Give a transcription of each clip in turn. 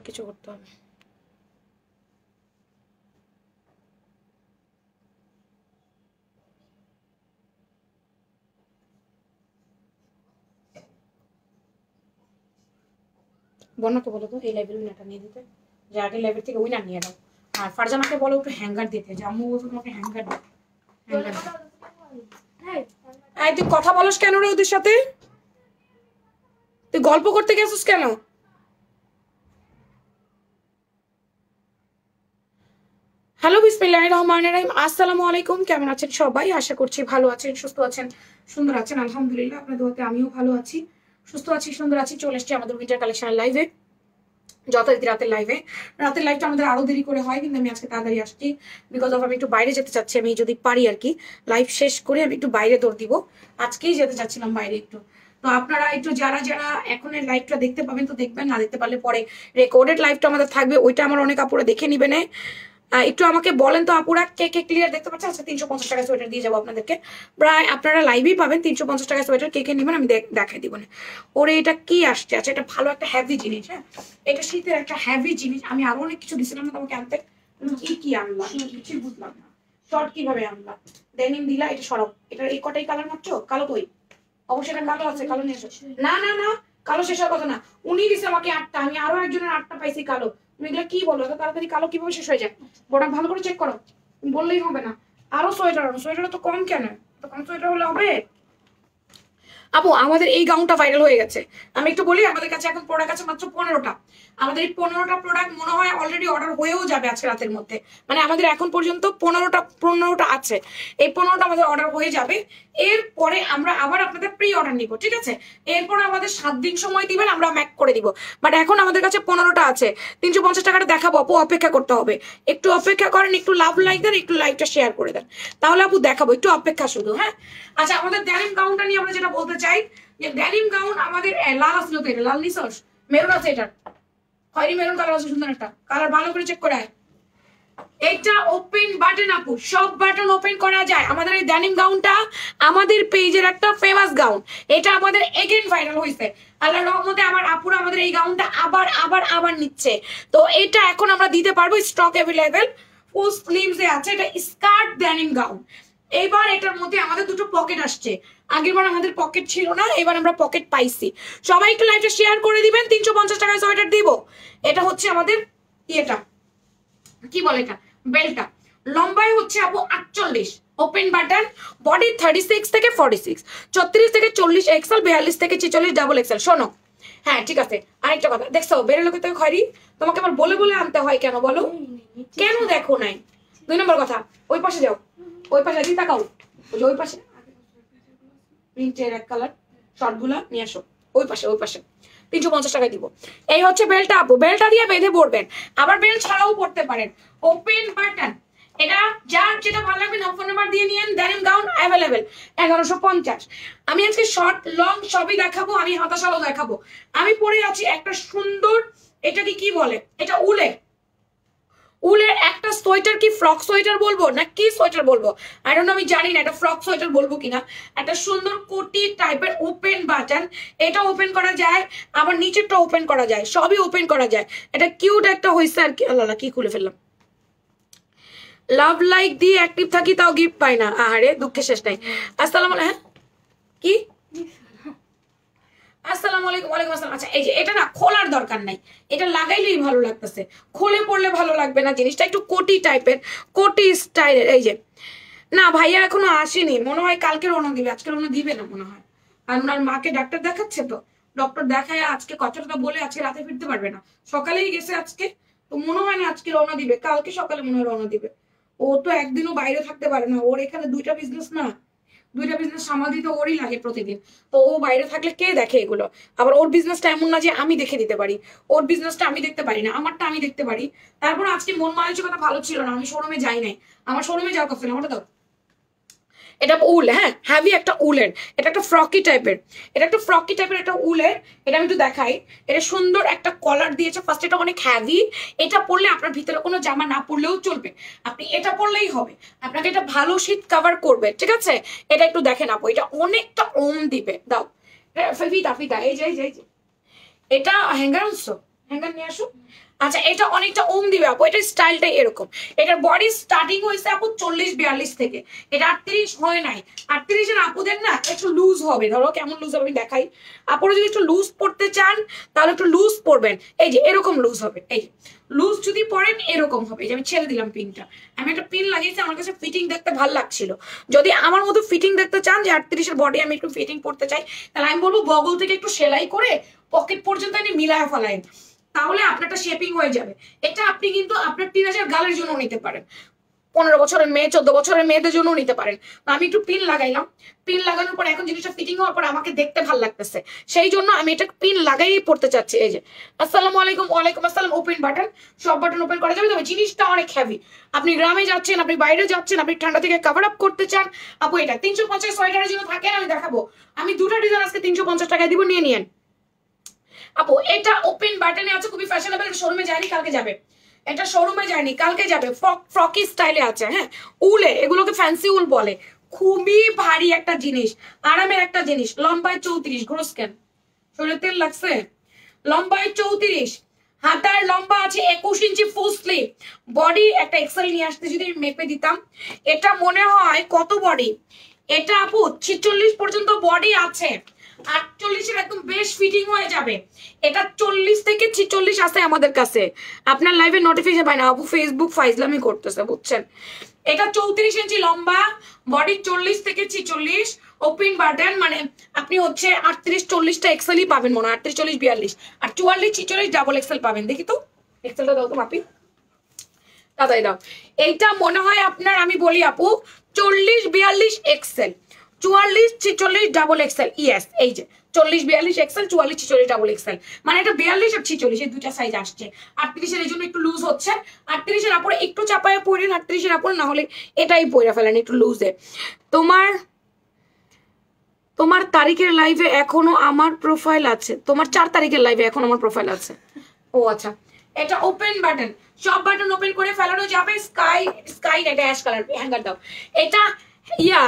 কিছু করতে হবে। বন্যাকে বলো তো এই লাইভের উইনারটা নিয়ে দিতে, যে আগের লাইভের থেকে উইনার নিয়ে দাও। আর ফারজানাকে বলো একটু হ্যাঙ্গার দিতে, যে আম্মু বলতো তোমাকে হ্যাঙ্গার দিতে। এই তুই কথা বলস কেন রে ওদের সাথে? তুই গল্প করতে গেছিস কেন? হ্যালো বিসমিল্লাহির রহমানির রহিম, আসসালামু আলাইকুম। কেমন আছেন সবাই? আশা করছি ভালো আছেন, সুস্থ আছেন, সুন্দর আছেন। আলহামদুলিল্লাহ আপনাদের দোয়াতে আমিও ভালো আছি, সুস্থ আছি, সুন্দর আছি। চলে এসেছি আমাদের উইন্টার কালেকশন লাইভে, যথারীতি রাতের লাইভে। রাতের লাইভটা আমাদের আরো দেরি করে হয়, কিন্তু আমি আজকে তাড়াতাড়ি আসছি বিকজ অফ আমি একটু বাইরে যেতে চাচ্ছি। আমি যদি পারি আর কি লাইভ শেষ করে আমি একটু বাইরে দৌড় দিব, আজকেই যেতে চাচ্ছিলাম বাইরে একটু। তো আপনারা একটু যারা যারা এখন লাইভটা দেখতে পাবেন তো দেখবেন, না দেখতে পারলে পরে রেকর্ডেড লাইভটা আমাদের থাকবে, ওইটা আমার অনেক আপুরা দেখে নিবেন। একটু আমাকে বলেন তো আপুরা, কে কে ক্লিয়ার দেখতে পাচ্ছেন? আচ্ছা 350 টাকা সোয়েটার দিয়ে যাবো আপনাদেরকে, প্রায় আপনারা লাইভেই পাবেন 350 টাকা সোয়েটার। কে কে নেবেন আমি দেখাই দিব না। ওরে এটা কি আসছে? আচ্ছা এটা ভালো একটা হেভি জিনিস। হ্যাঁ এটা শীতের একটা হেভি জিনিস। আমি আরো অনেক কিছু দিছিলাম না তোমাকে আনতে, কি কি আনলাম কিছু বুঝলাম না। শর্ট কিভাবে আনলাম, ডেনিম দিলা, এটা সরব, এটা এই কটাই কালার মাত্র। কালো কই? অবশ্যই এটা কালো আছে, কালো নিয়ে এসো। না না না, কালো শেষের কথা না, উনি দিছে আমাকে 8টা, আমি আরো একজনের 8টা পাইছি কালো। তুমি এগুলো কি বলো? এত তাড়াতাড়ি কালো কিভাবে শেষ হয়ে যায়? প্রোডাক্ট ভালো করে চেক করো, বললেই হবে না। আরো সোয়েটার আনো, সোয়েটার তো কম কেন? তো কম সোয়েটার হলে হবে? আপু আমাদের এই গাউনটা ভাইরাল হয়ে গেছে, আমি একটু বলি। আমাদের কাছে এখন প্রোডাক্ট আছে মাত্র 15টা। আমাদের এই 15টা প্রোডাক্ট মনে হয় অলরেডি অর্ডার হয়েও যাবে আজকে রাতের মধ্যে। মানে আমাদের এখন পর্যন্ত 15টা আছে, এই 15টা আমাদের অর্ডার হয়ে যাবে। এরপরে আমরা আবার আপনাদের প্রি অর্ডার নিব, ঠিক আছে? এরপরে আমাদের 7 দিন সময় দিবেন, আমরা ম্যাক করে দিব। বাট এখন আমাদের কাছে 15টা আছে। 350 টাকাটা দেখাবো আপু, অপেক্ষা করতে হবে। একটু অপেক্ষা করেন, একটু লাভ লাইক দেন, একটু লাইকটা শেয়ার করে দেন, তাহলে আপু দেখাবো। একটু অপেক্ষা শুধু, হ্যাঁ? আচ্ছা আমাদের ড্যানিম গাউনটা নিয়ে আমরা যেটা বলতে চাই, যে ড্যানিম গাউন আমাদের লাল আসলো তো, এটা লাল নিছস, মেরুন আছে, এটা খয়েরি মেরুন কালার আছে, সুন্দর একটা কালার, ভালো করে চেক করে আয়। এটা ওপেন বাটন আপু, সব বাটন ওপেন করা যায়। আমাদের এই ড্যানিম গাউনটা আমাদের পেজের একটা ফেমাস গাউন, এটা আমাদের এগেইন ভাইরাল হয়েছে। আল্লাহর রহমতে আমার আপুরা আমাদের এই গাউনটা আবার আবার আবার নিচ্ছে। তো এটা এখন আমরা দিতে পারবো, স্টক অ্যাভেলেবেল, ফুল স্লিভসে আছে। এটা স্কার্ট ড্যানিম গাউন। এইবার এটার মধ্যে আমাদের দুটো পকেট আসছে, আগেরবার আমাদের পকেট ছিল না, এবার আমরা পকেট পাইছি। সবাই একটু লাইভটা শেয়ার করে দিবেন। 350 টাকায় সোয়েটার দিব। এটা হচ্ছে আমাদের ইয়েটা কি বলে, এটা বেলটা। লম্বায় হচ্ছে আপু 48, ওপেন বাটন, বডি 36 থেকে 46, 34 থেকে 40 এক্সেল, 42 থেকে 46 ডাবল এক্সেল। শোনো, হ্যাঁ ঠিক আছে, আরেকটা কথা, দেখছো বেড়ে লোকে তো খয়রি, তোমাকে আবার বলে বলে আনতে হয় কেন বলো? কেন দেখো নাই? 2 নম্বর কথা, ওই পাশে যাও, ওই পাশে দিয়ে তাকাও, ওই পাশে প্রিন্টের এক কালার শর্টগুলা নিয়ে আসো, ওই পাশে ওই পাশে। 350 টাকা দিব। এই হচ্ছে বেল্টটা আপু, বেল্টটা দিয়ে বেঁধে পড়বেন, আবার বেল্ট ছাড়াও পড়তে পারেন। ওপেন বাটন, এটা যার যেটা ভালো লাগবে ফোন নাম্বার দিয়ে নিয়েন। Denim gown available 1150। আমি আজকে শর্ট লং সবই দেখাবো, আমি হাতাশালও দেখাবো। আমি পরে আছি একটা সুন্দর, এটাকে কি বলে, এটা উলের একটা সোয়েটার, কি ফ্রক সোয়েটার বলবো না কি সোয়েটার বলবো, আই ডোন্ট নো, আমি জানি না এটা ফ্রক সোয়েটার বলবো কিনা। একটা সুন্দর কোটি টাইপের ওপেন বাটন, এটা ওপেন করা যায়, আবার নিচেরটা ওপেন করা যায়, সবই ওপেন করা যায়। এটা কিউট একটা হয়েছে আর কি। আল্লাহ কি খুলে ফেললাম। লাভ লাইক দিয়ে অ্যাক্টিভ থাকি তাও গিফট পাই না, আরে দুঃখের শেষ নাই। আসসালামু আলাইকুম। হ্যাঁ কি আসসালামু আলাইকুম। ওয়ালাইকুম আসসালাম। আচ্ছা এই যে এটা না খোলার দরকার নাই, এটা লাগাইলেই ভালো লাগতেছে, খুলে পড়লে ভালো লাগবে না। জিনিসটা একটু কোটি টাইপের, কোটি স্টাইলের। এই যে না ভাইয়া এখনো আসেনি, মনে হয় কালকে রওনা দিবে, আজকে রওনা দিবে না মনে হয়। আর ওনার মাকে ডাক্তার দেখাচ্ছে, তো ডক্টর দেখায় আজকে কথাটা বলে আজকে রাতে ফিরতে পারবে না, সকালেই গেছে আজকে, তো মনে হয় না আজকে রওনা দিবে, কালকে সকালে মনে হয় রওনা দিবে। ও তো একদিনও বাইরে থাকতে পারে না, ওর এখানে 2টা বিজনেস না, 2টা বিজনেস সামাল দিতে ওরই লাগে প্রতিদিন। তো ও বাইরে থাকলে কে দেখে এগুলো? আবার ওর বিজনেসটা এমন না যে আমি দেখে দিতে পারি, ওর বিজনেসটা আমি দেখতে পারি না, আমারটা আমি দেখতে পারি। তারপর আজকে মন মানসিকতা ভালো ছিল না, আমি শোরুমে যাই নাই। আমার শোরুমে যাওয়া কথা, আমারটা দাও। এটা উল, হ্যাঁ হ্যাভি একটা উলের, এটা একটা ফ্রকি টাইপের, এটা একটা ফ্রকি টাইপের একটা উলের। এটা আমি একটু দেখাই, এটা সুন্দর একটা কলার দিয়েছে। ফার্স্ট এটা অনেক হ্যাভি, এটা পরলে আপনার ভিতরে কোনো জামা না পরলেও চলবে, আপনি এটা পরলেই হবে, আপনাকে এটা ভালো শীত কভার করবে, ঠিক আছে? এটা একটু দেখেন আপু, এটা অনেকটা ওম দিবে। দাও ফিতা ফিতা, এই যে এটা হ্যাঙ্গার আনছো, হ্যাঙ্গার নিয়ে আসো। আচ্ছা এটা অনেকটা ওম দিবে আপু, এটা স্টাইলটাই এরকম। এটার বডি স্টার্টিং হয়েছে আপু 40-42 থেকে, এটা 38 হয় নাই। 38 এর আপুদের না একটু লুজ হবে, ধরো কেমন লুজ হবে আমি দেখাই। আপুরা যদি একটু লুজ পড়তে চান তাহলে একটু লুজ পড়বেন, এই যে এরকম লুজ হবে, এই যে লুজ যদি পরেন এরকম হবে। এই যে আমি ছেড়ে দিলাম পিনটা, আমি একটা পিন লাগিয়েছি, আমার কাছে ফিটিং দেখতে ভালো লাগছিল। যদি আমার মতো ফিটিং দেখতে চান যে 38 এর বডি আমি একটু ফিটিং পড়তে চাই, তাহলে আমি বলবো বগল থেকে একটু সেলাই করে পকেট পর্যন্ত আমি মিলায় ফেলাইন, তাহলে আপনারটা শেপিং হয়ে যাবে। এটা আপনি কিন্তু আপনার টিনেজার গালের জন্য নিতে পারেন, 15 বছরের মেয়ে 14 বছরের মেয়েদের জন্য নিতে পারেন। আমি একটু পিন লাগাইলাম, পিন লাগানোর পর এখন জিনিসটা ফিটিং হওয়ার পর আমাকে দেখতে ভালো লাগতেছে, সেই জন্য আমি এটা পিন লাগাই পড়তে চাচ্ছি। এই যে আসসালামু আলাইকুম। ওয়ালাইকুম আসসালাম। ওপেন বাটন, সব বাটন ওপেন করা যাবে, তবে জিনিসটা অনেক হেভি। আপনি গ্রামে যাচ্ছেন, আপনি বাইরে যাচ্ছেন, আপনি ঠান্ডা থেকে কভার আপ করতে চান আপু, এটা 350 সোয়েটারের জন্য থাকে, আমি দেখাবো। আমি দুটো ডিজাইন আজকে 350 টাকায় দিব, নিয়ে নিয়েন আপু। এটা ওপেন বাটনে আছে, খুবই ফ্যাশনেবল। শোরুমে যায়নি, কালকে যাবে। এটা শোরুমে যায়নি, কালকে যাবে। ফ্রকি স্টাইলে আছে, হ্যাঁ উলে, এগুলোকে ফ্যান্সি উল বলে। খুবই ভারী একটা জিনিস, আরামের একটা জিনিস। লম্বায় 34, গ্রোস কেন শরীরে তেল লাগছে। লম্বায় 34, হাতার লম্বা আছে 21 ইঞ্চি ফুল স্লিভ। বডি একটা এক্সেল নিয়ে আসতে যদি আমি মেপে দিতাম, এটা মনে হয় কত বডি, এটা আপু 46 পর্যন্ত বডি আছে। 48 এর একদম বেশ ফিটিং হয়ে যাবে। এটা 40 থেকে 46 আছে আমাদের কাছে। আপনার লাইভে নোটিফিকেশন পায় না আপু, ফেসবুক ফাইজলামি করতেছে বুঝছেন। এটা 34 ইঞ্চি লম্বা, বডি 40 থেকে 46, ওপেন বাটন, মানে আপনি হচ্ছে 38-40টা এক্সেলই পাবেন মনে হয়, 38-40-42, আর 44-46 ডাবল এক্সেল পাবেন। দেখি তো এক্সেলটা দাও তো মাপি, তাই দাও। এইটা মনে হয় আপনার, আমি বলি আপু 40-42 এক্সেল, 44-46 ডাবল এক্সেল। ইয়েস, এই যে 40-42 এক্সেল, 44-46 ডাবল এক্সেল, মানে এটা 42 আর 46 এই দুইটা সাইজ আসছে। 38 এর জন্য একটু লুজ হচ্ছে, 38 এর আপরে একটু চাপায় পড়েন, 38 এর আপরে না হলে এটাই পরে ফেলেন একটু লুজে। তোমার তোমার তারিখের লাইভে এখনো আমার প্রোফাইল আছে, তোমার 4 তারিখের লাইভে এখন আমার প্রোফাইল আছে। ও আচ্ছা, এটা ওপেন বাটন, সব বাটন ওপেন করে ফেলানো যাবে। স্কাই স্কাই এটা অ্যাশ কালার, হ্যাঙ্গার দাও। এটা ইয়া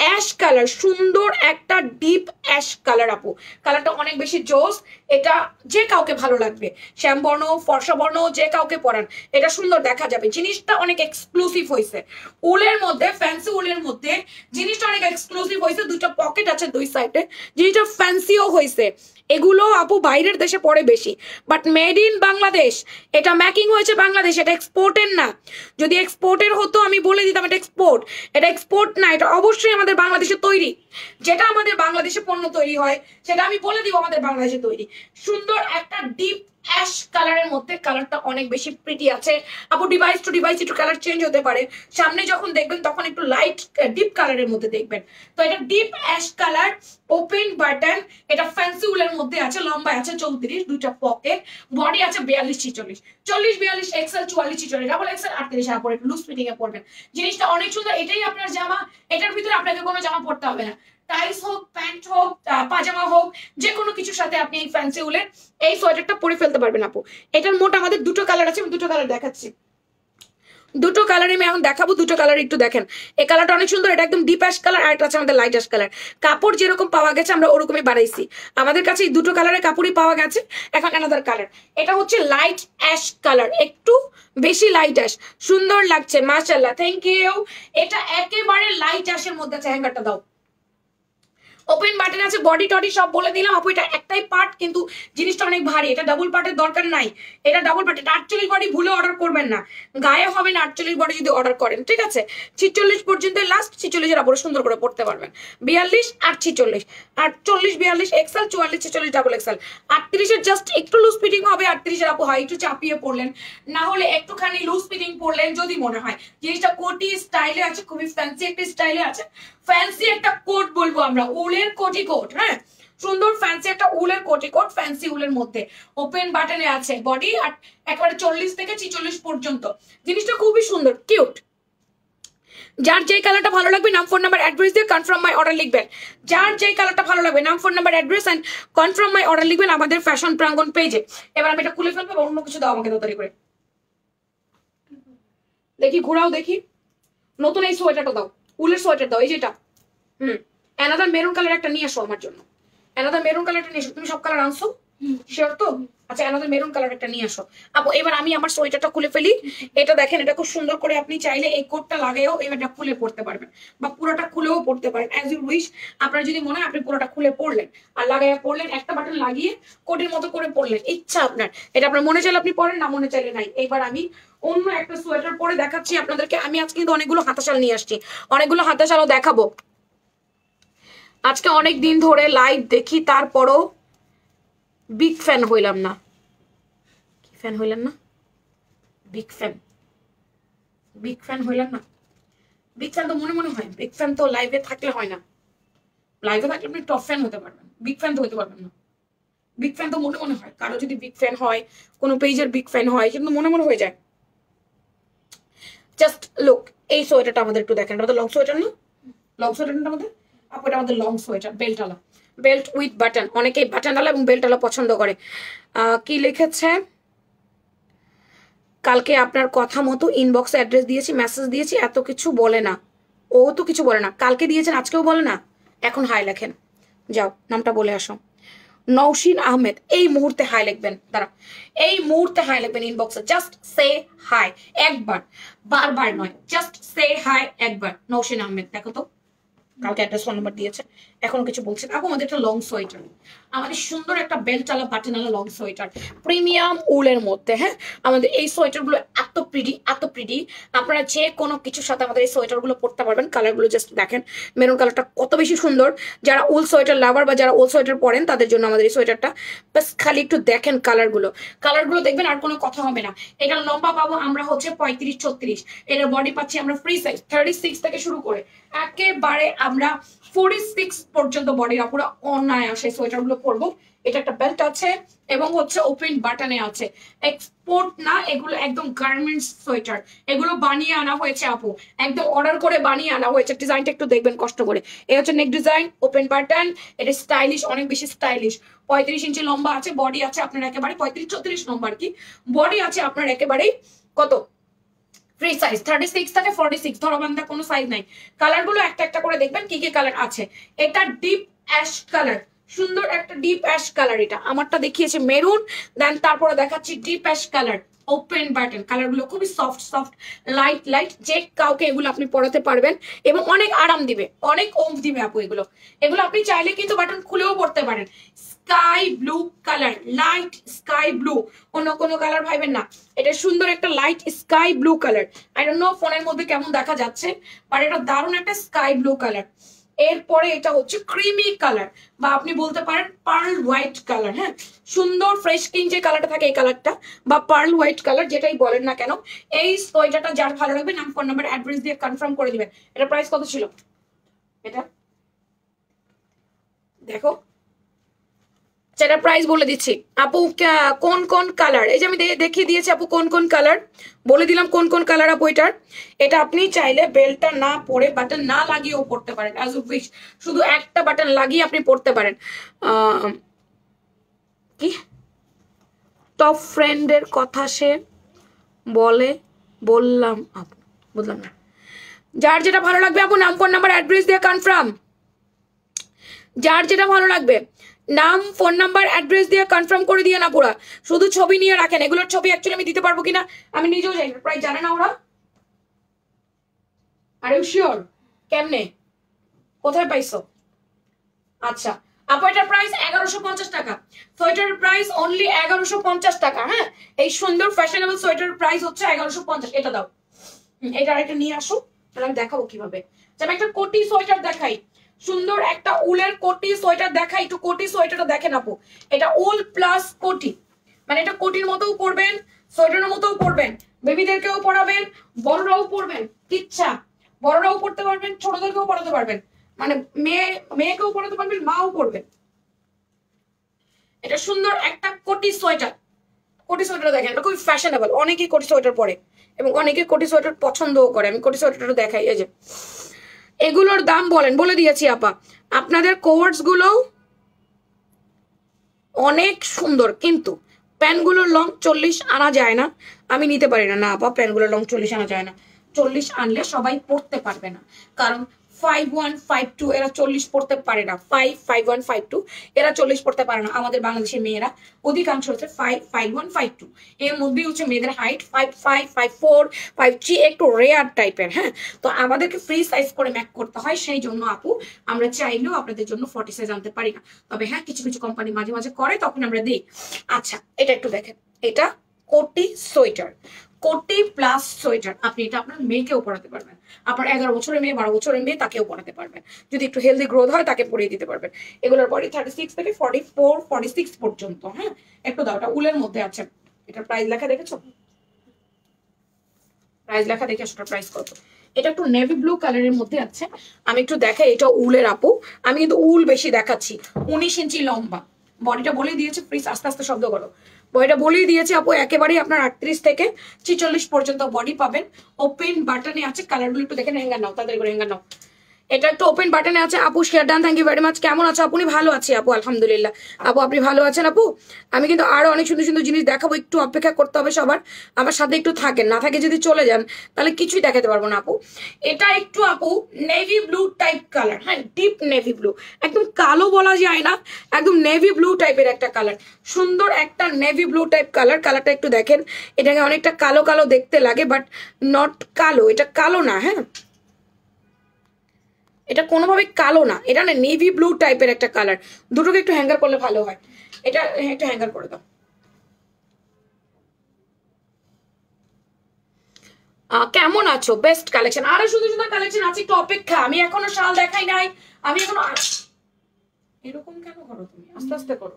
অ্যাশ কালার, সুন্দর একটা ডিপ অ্যাশ কালার আপু, কালারটা অনেক বেশি জোস। এটা যে কাউকে ভালো লাগবে, শ্যামবর্ণ ফর্সা বর্ণ যে কাউকে পরান এটা সুন্দর দেখা যাবে। জিনিসটা অনেক এক্সক্লুসিভ হয়েছে, উলের মধ্যে ফ্যান্সি উলের মধ্যে জিনিসটা অনেক এক্সক্লুসিভ হয়েছে। দুইটা পকেট আছে দুই সাইডে, জিনিসটা ফ্যান্সিও হয়েছে। এগুলো আপু বাইরের দেশে পড়ে বেশি, বাট মেড ইন বাংলাদেশ। এটা মেকিং হয়েছে বাংলাদেশ, এটা এক্সপোর্টের না। যদি এক্সপোর্টের হতো আমি বলে দিতাম এটা এক্সপোর্ট, এটা এক্সপোর্ট না, এটা অবশ্যই আমাদের বাংলাদেশে তৈরি। যেটা আমাদের বাংলাদেশে পণ্য তৈরি হয় সেটা আমি বলে দিব আমাদের বাংলাদেশে তৈরি। সুন্দর একটা ডিপ অ্যাশ কালারের মধ্যে, কালারটা অনেক বেশি প্রিটি আছে আপু। ডিভাইস টু ডিভাইস একটু কালার চেঞ্জ হতে পারে, সামনে যখন দেখবেন তখন একটু লাইট ডিপ কালারের মধ্যে দেখবেন। তো এটা deep ash colour, open button, এটা ফ্যান্সি উলের মধ্যে আছে, লম্বা আছে 34, দুইটা পকেট, বডি আছে 42-46, 40-42 এক্সেল, 44-46 ডাবল এক্সেল, 38 আর পরে লুজ ফিটিং এ পড়বেন। জিনিসটা অনেক সুন্দর, এটাই আপনার জামা, এটার ভিতরে আপনাকে কোনো জামা পড়তে হবে না। টাইস হোক, প্যান্ট হোক, পাজামা হোক, যে কোনো কিছুর সাথে আপনি এই ফ্যান্সি উলের এই সোয়েটারটা পরে ফেলতে পারবেন আপু। এটার মোট আমাদের দুটো কালার আছে, আমি দুটো কালার দেখাচ্ছি। দুটো কালারে আমি এখন দেখাবো, দুটো কালার একটু দেখেন। এই কালারটা অনেক সুন্দর, এটা একদম ডিপ অ্যাশ কালার, আর এটা আছে আমাদের লাইট অ্যাশ কালার। কাপড় যেরকম পাওয়া গেছে আমরা ওরকমই বাড়াইছি, আমাদের কাছে এই দুটো কালারের কাপড়ই পাওয়া গেছে। এখন অ্যানাদার কালার, এটা হচ্ছে লাইট অ্যাশ কালার, একটু বেশি লাইট অ্যাশ, সুন্দর লাগছে মাশাআল্লাহ, থ্যাংক ইউ। এটা একেবারে লাইট অ্যাশের মধ্যে আছে, হ্যাঙ্গারটা দাও। ওপেন বাটন আছে, বডি টডি সব বলে দিলাম আপু। এটা একটাই পার্ট, কিন্তু জিনিসটা অনেক ভারী, এটা ডাবল পার্টের দরকার নাই। এটা ডাবল পার্ট, এটা 48 বডি ভুলে অর্ডার করবেন না, গায়ে হবে না 48 বডি যদি অর্ডার করেন, ঠিক আছে। 46 পর্যন্ত লাস্ট, 46 এর উপরে সুন্দর করে পড়তে পারবেন। 42 আর 46, 48-42 এক্সেল, 44-46 ডাবল এক্সেল। 38 এর জাস্ট একটু লুজ ফিটিং হবে, 38 এর আপু হয় একটু চাপিয়ে পড়লেন, না হলে একটুখানি লুজ ফিটিং পড়লেন যদি মনে হয়। জিনিসটা কোটি স্টাইলে আছে, খুবই ফ্যান্সি একটা স্টাইলে আছে। ফ্যান্সি একটা কোট বলবো আমরা, উলের কোটি কোট, হ্যাঁ সুন্দর ফ্যান্সি একটা উলের কোটি কোট, ফ্যান্সি উলের মধ্যে ওপেন বাটনে আছে। বডি আর একেবারে 40 থেকে 46 পর্যন্ত, জিনিসটা খুবই সুন্দর কিউট। যার যেই কালারটা ভালো লাগবে নাম ফোন নাম্বার অ্যাড্রেস দিয়ে কনফার্ম মাই অর্ডার লিখবেন। যার যেই কালারটা ভালো লাগবে নাম phone number address and confirm my order লিখবেন আমাদের ফ্যাশন প্রাঙ্গণ পেজে। এবার আমি এটা খুলে ফেলবো, অন্য কিছু দাও আমাকে তাড়াতাড়ি করে। দেখি ঘোরাও, দেখি নতুন এই সোয়েটারটা দাও, উলের সোয়েটার দাও, এই যেটা। অ্যানাদার মেরুন কালার একটা নিয়ে আসো আমার জন্য, অ্যানাদার মেরুন কালারটা নিয়ে এসো। তুমি সব কালার আনছো, শিওর তো? আচ্ছা, আমাদের মেরুন কালার একটা নিয়ে আসো আপু। এবার আমি আমার সোয়েটারটা খুলে ফেলি। এটা দেখেন, এটা খুব সুন্দর করে আপনি চাইলে এই কোটটা লাগাইও এবারটা খুলে পড়তে পারবেন, বা পুরোটা খুলেও পড়তে পারেন, অ্যাজ ইউ উইশ। আপনার যদি মনে হয় আপনি পুরোটা খুলে পড়লেন আর লাগাইয়া পড়লেন, একটা বাটন লাগিয়ে কোটের মতো করে পড়লেন, ইচ্ছা আপনার। এটা আপনার মনে চাইলে আপনি পড়েন, না মনে চাইলে নাই। এবার আমি অন্য একটা সোয়েটার পরে দেখাচ্ছি আপনাদেরকে। আমি আজকে কিন্তু অনেকগুলো হাতাশাল নিয়ে আসছি, অনেকগুলো হাতাশালও দেখাবো। আজকে অনেক দিন ধরে লাইভ দেখি, তারপরও বিগ ফ্যান হইলাম না। কি ফ্যান হইলেন না? বিগ ফ্যান, বিগ ফ্যান হইলেন না? বিগ ফ্যান তো মনে মনে হয়, বিগ ফ্যান তো লাইভে থাকলে হয় না। লাইভে থাকলে আপনি টপ ফ্যান হতে পারবেন, বিগ ফ্যান তো হতে পারবেন না। বিগ ফ্যান তো মনে মনে হয়, কারো যদি বিগ ফ্যান হয়, কোনো পেজের বিগ ফ্যান হয়, কিন্তু মনে মনে হয়ে যায়। জাস্ট লুক, এই সোয়েটারটা আমাদের একটু দেখেন, এটা লং সোয়েটার না? লং সোয়েটারটা আমাদের আপু, এটা আমাদের লং সোয়েটার, বেল্টওয়ালা, বেল্ট উইথ বাটন। অনেকেই বাটনওয়ালা এবং বেল্টওয়ালা পছন্দ করে। কি লিখেছে? কালকে আপনার কথা মতো ইনবক্সে অ্যাড্রেস দিয়েছি, মেসেজ দিয়েছি, এত কিছু বলে না। ও তো কিছু বলে না, কালকে দিয়েছেন আজকেও বলে না। এখন হাই লেখেন, যাও নামটা বলে আসো। নওশিন আহমেদ, এই মুহূর্তে হাই লিখবেন, দাঁড়া, এই মুহূর্তে হাই লিখবেন ইনবক্সে, জাস্ট সে হাই একবার, বারবার নয়, জাস্ট সে হাই একবার। নওশিন আহমেদ, দেখো তো কালকে অ্যাড্রেস ফোন নাম্বার দিয়েছে, এখন কিছু বলছে না। আমাদের একটা লং সোয়েটার, আমাদের সুন্দর একটা বেল্টওয়ালা বাটনওয়ালা লং সোয়েটার, প্রিমিয়াম উলের মধ্যে। হ্যাঁ, আমাদের এই সোয়েটার গুলো এত প্রিটি, এত প্রিটি। আপনারা যে কোনো কিছুর সাথে আমাদের এই সোয়েটার গুলো পরতে পারবেন। কালার গুলো জাস্ট দেখেন, মেরুন কালারটা কত বেশি সুন্দর। যারা উল সোয়েটার লাভার বা যারা উল সোয়েটার পরেন তাদের জন্য আমাদের এই সোয়েটারটা। বাস খালি একটু দেখেন কালার গুলো দেখবেন, আর কোনো কথা হবে না। এটা লম্বা পাবো আমরা হচ্ছে 35-36, এর বডি পাচ্ছি আমরা ফ্রি সাইজ 36 থেকে শুরু করে একেবারে আমরা 46 পর্যন্ত বডির পুরো অনায়াসে সোয়েটার গুলো পরবো। এটা একটা বেল্ট আছে এবং হচ্ছে ওপেন বাটনে আছে। এক্সপোর্ট না, এগুলো একদম গার্মেন্টস সোয়েটার, এগুলো বানিয়ে আনা হয়েছে আপু, একদম অর্ডার করে বানিয়ে আনা হয়েছে। ডিজাইনটা একটু দেখবেন কষ্ট করে। এই হচ্ছে নেক ডিজাইন, ওপেন বাটন, এটা স্টাইলিশ, অনেক বেশি স্টাইলিশ। 35 ইঞ্চি লম্বা আছে, বডি আছে আপনার একেবারে 35-36 নম্বর কি বডি আছে আপনার একেবারেই কত ফ্রি সাইজ 36 থেকে 46, ধরবান্ধা কোনো সাইজ নাই। কালার গুলো একটা একটা করে দেখবেন কি কি কালার আছে। এটা ডিপ অ্যাশ কালার, সুন্দর একটা ডিপ অ্যাশ কালার। এটা আমারটা দেখিয়েছে মেরুন, দেন তারপরে দেখাচ্ছি deep ash colour, open button. Colour গুলো খুবই সফট সফট, লাইট লাইট, যে কাউকে এগুলো আপনি পরাতে পারবেন এবং অনেক আরাম দিবে, অনেক ওম দিবে আপু। এগুলো আপনি চাইলে কিন্তু বাটন খুলেও পড়তে পারেন। Sky blue colour, light sky blue, অন্য কোনো কালার ভাইবেন না। এটা সুন্দর একটা light sky blue colour. I don't know ফোনের মধ্যে কেমন দেখা যাচ্ছে, বাট এটা দারুণ একটা স্কাই ব্লু কালার। এরপরে এটা হচ্ছে ক্রিমি কালার, বা আপনি বলতে পারেন পার্ল হোয়াইট কালার। হ্যাঁ, সুন্দর ফ্রেশ স্কিন যে কালারটা থাকে এই কালারটা, বা পার্ল হোয়াইট কালার, যেটাই বলেন না কেন। এই সোয়েটারটা যার ভালো লাগবে নাম, ফোন নাম্বার, অ্যাড্রেস দিয়ে কনফার্ম করে দিবেন। এটা প্রাইস কত ছিল? এটা দেখো, সেটা প্রাইস বলে দিচ্ছি আপু। কোন কোন কালার, এই যে আমি দেখিয়ে দিয়েছি আপু কোন কোন কালার, বলে দিলাম কোন কোন কালার আপু এটার। এটা আপনি চাইলে বেল্টটা না পরে, বাটন না লাগিয়েও পড়তে পারেন, অ্যাজ ইউ উইশ। শুধু একটা বাটন লাগিয়ে আপনি পড়তে পারেন। কি টপ ফ্রেন্ডের কথা সে বলে, বললাম আপু, বুঝলাম না। যার যেটা ভালো লাগবে আপু নাম, ফোন নাম্বার, অ্যাড্রেস দিয়ে কনফার্ম। যার যেটা ভালো লাগবে নাম, ফোন নাম্বার, অ্যাড্রেস দিয়ে কনফার্ম করে দিয়ে না পুরা, শুধু ছবি নিয়ে রাখেন। এগুলোর ছবি অ্যাকচুয়ালি আমি দিতে পারবো কিনা আমি নিজেও জানি না, প্রায় জানে না ওরা। Are you sure? কেমনে, কোথায় পাইছো? আচ্ছা আপু, এটার প্রাইস 1150 টাকা। সোয়েটারের প্রাইস অনলি 1150 টাকা। হ্যাঁ, এই সুন্দর ফ্যাশনেবল সোয়েটারের প্রাইস হচ্ছে 1150। এটা দাও, এটা আরেকটা নিয়ে আসো, তাহলে আমি দেখাবো কিভাবে। আমি একটা কোটি সোয়েটার দেখাই, সুন্দর একটা উলের কোটি সোয়েটার দেখাই। একটু কোটি সোয়েটারটা দেখেন আপু, এটা উল প্লাস কোটি, মানে এটা কোটির মতোও পরবেন, সোয়েটারের মতোও পরবেন, বেবিদেরকেও পরাবেন, বড়রাও পরবেন, ইচ্ছা বড়রাও পড়তে পারবেন, ছোটদেরকেও পড়াতে পারবেন, মানে মেয়েকেও পড়াতে পারবেন, মাও পড়বেন। এটা সুন্দর একটা কোটি সোয়েটার। কোটি সোয়েটার দেখেন, এটা খুবই ফ্যাশনেবল, অনেকেই কোটি সোয়েটার পরে এবং অনেকে কোটি সোয়েটার পছন্দও করে। আমি কোটি সোয়েটারটা দেখাই, এই যে এগুলোর দাম বলেন, বলে দিয়েছি আপা। আপনাদের কোয়ার্ডস গুলো অনেক সুন্দর, কিন্তু প্যান্টগুলোর লং 40 আনা যায় না, আমি নিতে পারি না। না আপা, প্যান্টগুলোর লং 40 আনা যায় না। 40 আনলে সবাই পরতে পারবে না, কারণ 5152 এরা 40 পড়তে পারে না। 5152 এরা 40 পড়তে পারে না। আমাদের বাংলাদেশের মেয়েরা অধিকাংশ হচ্ছে 5152 এর মধ্যেই হচ্ছে মেয়েদের হাইট 55 54 53 একটু রেয়ার টাইপের। হ্যাঁ, তো আমাদেরকে ফ্রি সাইজ করে ম্যাক করতে হয়, সেই জন্য আপু আমরা চাইলেও আপনাদের জন্য 40 সাইজ আনতে পারি না। তবে হ্যাঁ, কিছু কিছু কোম্পানি মাঝে মাঝে করে, তখন আমরা দিই। আচ্ছা, এটা একটু দেখেন, এটা কোটি সোয়েটার, কোটি প্লাস সোয়েটার। আপনি এটা আপনার মেয়েকেও পড়াতে পারবেন, আপনার 11 বছরের মেয়ে, 12 বছরের মেয়ে, তাকেও পড়াতে পারবেন। যদি একটু হেলদি গ্রোথ হয় তাকে পরিয়ে দিতে পারবেন। এগুলোর বডি 36 থেকে 44 46 পর্যন্ত। হ্যাঁ, একটু দাও, এটা উলের মধ্যে আছে। এটার প্রাইস লেখা দেখেছো? প্রাইস লেখা দেখে আসলে প্রাইস কত। এটা একটু নেভি ব্লু কালারের মধ্যে আছে। আমি একটু দেখাই, এটা উলের আপু। আমি কিন্তু উল বেশি দেখাচ্ছি। 19 ইঞ্চি লম্বা বডিটা বলেই দিয়েছে। প্লিজ আস্তে আস্তে শব্দ করো। বডিটা বলেই দিয়েছে আপু, একেবারেই আপনার 38 থেকে 46 পর্যন্ত বডি পাবেন। ওপেন বাটনে আছে, কালারগুলো একটু দেখেন। হ্যাঙ্গার নাও, তাড়াতাড়ি করে হ্যাঙ্গার নাও। এটা একটু ওপেন বাটনে আছে আপু। Share done, thank you very much. কেমন আছো আপনি? ভালো আছি আপু, আলহামদুলিল্লাহ। আপু আপনি ভালো আছেন আপু? আমি কিন্তু আরো অনেক সুন্দর সুন্দর জিনিস দেখাবো, একটু অপেক্ষা করতে হবে সবার। আমার সাথে একটু থাকেন, না থাকে যদি চলে যান তাহলে কিছুই দেখাতে পারবো না আপু। এটা একটু আপু নেভি ব্লু টাইপ কালার। হ্যাঁ, ডিপ নেভি ব্লু, একদম কালো বলা যায় না, একদম নেভি ব্লু টাইপের একটা কালার। সুন্দর একটা নেভি ব্লু টাইপ কালার। কালারটা একটু দেখেন, এটাকে অনেকটা কালো কালো দেখতে লাগে, বাট নট কালো, এটা কালো না। হ্যাঁ, এটা কোনোভাবে কালো না, এটা না নেভি ব্লু টাইপের একটা কালার। দুটোকে একটু হ্যাঙ্গার করলে ভালো হয়। এটা একটু হ্যাঙ্গার করে দাও। কেমন আছো? বেস্ট কালেকশন, আরো সুন্দর সুন্দর কালেকশন আছে, একটু অপেক্ষা। আমি এখনো শাল দেখাই নাই, আমি এখনো। এরকম কেন করো তুমি? আস্তে আস্তে করো।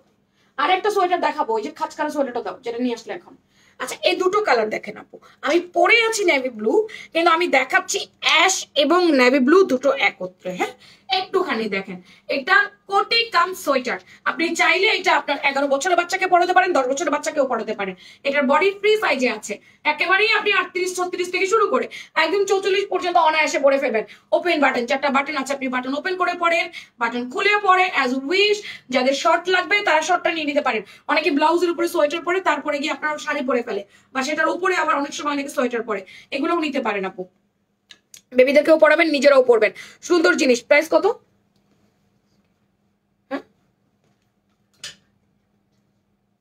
আর একটা সোয়েটার দেখাবো, ওই যে খাঁচকারা সোয়েটারটা দাও, যেটা নিয়ে আসলে এখন। আচ্ছা, এই দুটো কালার দেখেন আপু। আমি পরে আছি নেভি ব্লু, কিন্তু আমি দেখাচ্ছি অ্যাশ এবং নেভি ব্লু দুটো একত্রে। হ্যাঁ, একটুখানি দেখেন। এটা কোটি কাম সোয়েটার। আপনি চাইলে এটা আপনার 11 বছরের বাচ্চাকে পড়াতে পারেন, 10 বছরের বাচ্চাকেও পড়াতে পারেন। এটার বডি ফ্রি সাইজে আছে, একেবারেই আপনি 38 36 থেকে শুরু করে একদম 44 পর্যন্ত অনায়াসে পরে ফেলবেন। ওপেন বাটন, 4টা বাটন আছে, আপনি বাটন ওপেন করে পড়েন, বাটন খুলে পড়ে অ্যাজ উইশ। যাদের শর্ট লাগবে তারা শর্টটা নিয়ে নিতে পারেন। অনেকে ব্লাউজের উপরে সোয়েটার পরে, তারপরে গিয়ে আপনার শাড়ি পরে ফেলে, বা সেটার উপরে আবার অনেক সময় অনেকে সোয়েটার পরে। এগুলোও নিতে পারেন আপু। বেবিদেরকেও পড়াবেন, নিজেরাও পড়বেন। সুন্দর জিনিস। প্রাইস কত?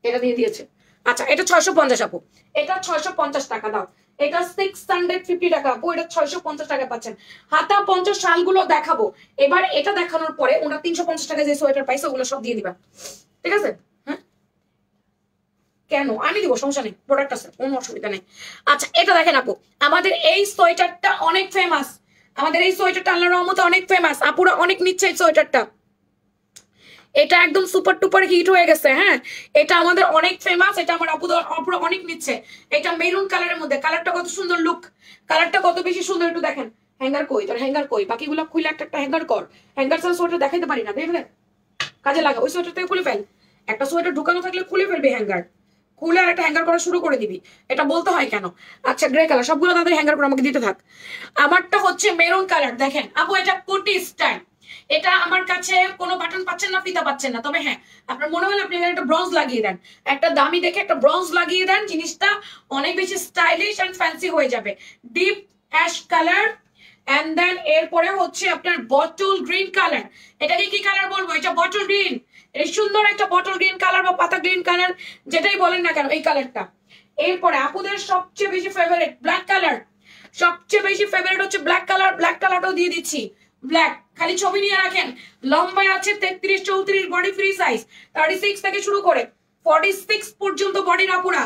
এটা দিয়ে দিয়েছে। আচ্ছা, এটা 650 আপু। এটা 650 টাকা দাও। এটা 650 টাকা আপু, এটা 650 টাকা পাচ্ছেন। হাতা 50 শালগুলো দেখাবো এবার। এটা দেখানোর পরে ওরা 350 টাকা যে সোয়েটার পাইছে ওগুলো সব দিয়ে দিবা, ঠিক আছে? হ্যাঁ, কেন আমি দিব, সমস্যা নেই, প্রোডাক্ট আছে, কোনো অসুবিধা নেই। আচ্ছা, এটা দেখেন আপু, আমাদের এই সোয়েটারটা অনেক ফেমাস। আমাদের এই সোয়েটারটা আল্লাহর রহমতে অনেক ফেমাস, আপুরা অনেক নিচ্ছে এই সোয়েটারটা। এটা একদম সুপার টুপার হিট হয়ে গেছে। হ্যাঁ, এটা আমাদের অনেক ফেমাস, এটা আমার আপুরা অনেক নিচ্ছে। এটা মেরুন কালারের মধ্যে, কালারটা কত সুন্দর, লুক কালারটা কত বেশি সুন্দর। একটু দেখেন। হ্যাঙ্গার কই তোর? হ্যাঙ্গার কই? বাকিগুলো খুলে একটা একটা হ্যাঙ্গার কর। হ্যাঙ্গার ছাড়া সোয়েটার দেখাইতে পারি না, দেখলে? কাজে লাগা, ওই সোয়েটার থেকে খুলে ফেল। একটা সোয়েটার ঢুকানো থাকলে খুলে ফেলবি হ্যাঙ্গার, খুলে আর একটা হ্যাঙ্গার করা শুরু করে দিবি। এটা বলতে হয় কেন? আচ্ছা, গ্রে কালার সবগুলো তাদের হ্যাঙ্গার করে আমাকে দিতে থাক। আমারটা হচ্ছে মেরুন কালার। দেখেন আপু, এটা কোটি স্টাইল। এটা আমার কাছে কোনো বাটন পাচ্ছেন না, ফিতা পাচ্ছেন না, তবে হ্যাঁ, আপনার মনে হলে আপনি একটা ব্রঞ্জ লাগিয়ে দেন, একটা দামি দেখে একটা ব্রঞ্জ লাগিয়ে দেন, জিনিসটা অনেক বেশি স্টাইলিশ এন্ড ফ্যান্সি হয়ে যাবে। Deep ash colour, and then এরপরে হচ্ছে আপনার বটল গ্রিন কালার। এটাকে কি কালার বলবো? এটা বটল গ্রিন। এই সুন্দর একটা বটল গ্রিন কালার বা পাতা গ্রিন কালার, যেটাই বলেন না কেন, এই কালারটা। এরপরে আপুদের সবচেয়ে বেশি ফেভারিট ব্ল্যাক কালার। সবচেয়ে বেশি ফেভারিট হচ্ছে ব্ল্যাক কালার। ব্ল্যাক কালারটাও দিয়ে দিচ্ছি। ব্ল্যাক, খালি ছবি নিয়ে রাখেন। লম্বায় আছে 33 34, বডি ফ্রি সাইজ 36 থেকে শুরু করে 46 পর্যন্ত বডির আপুরা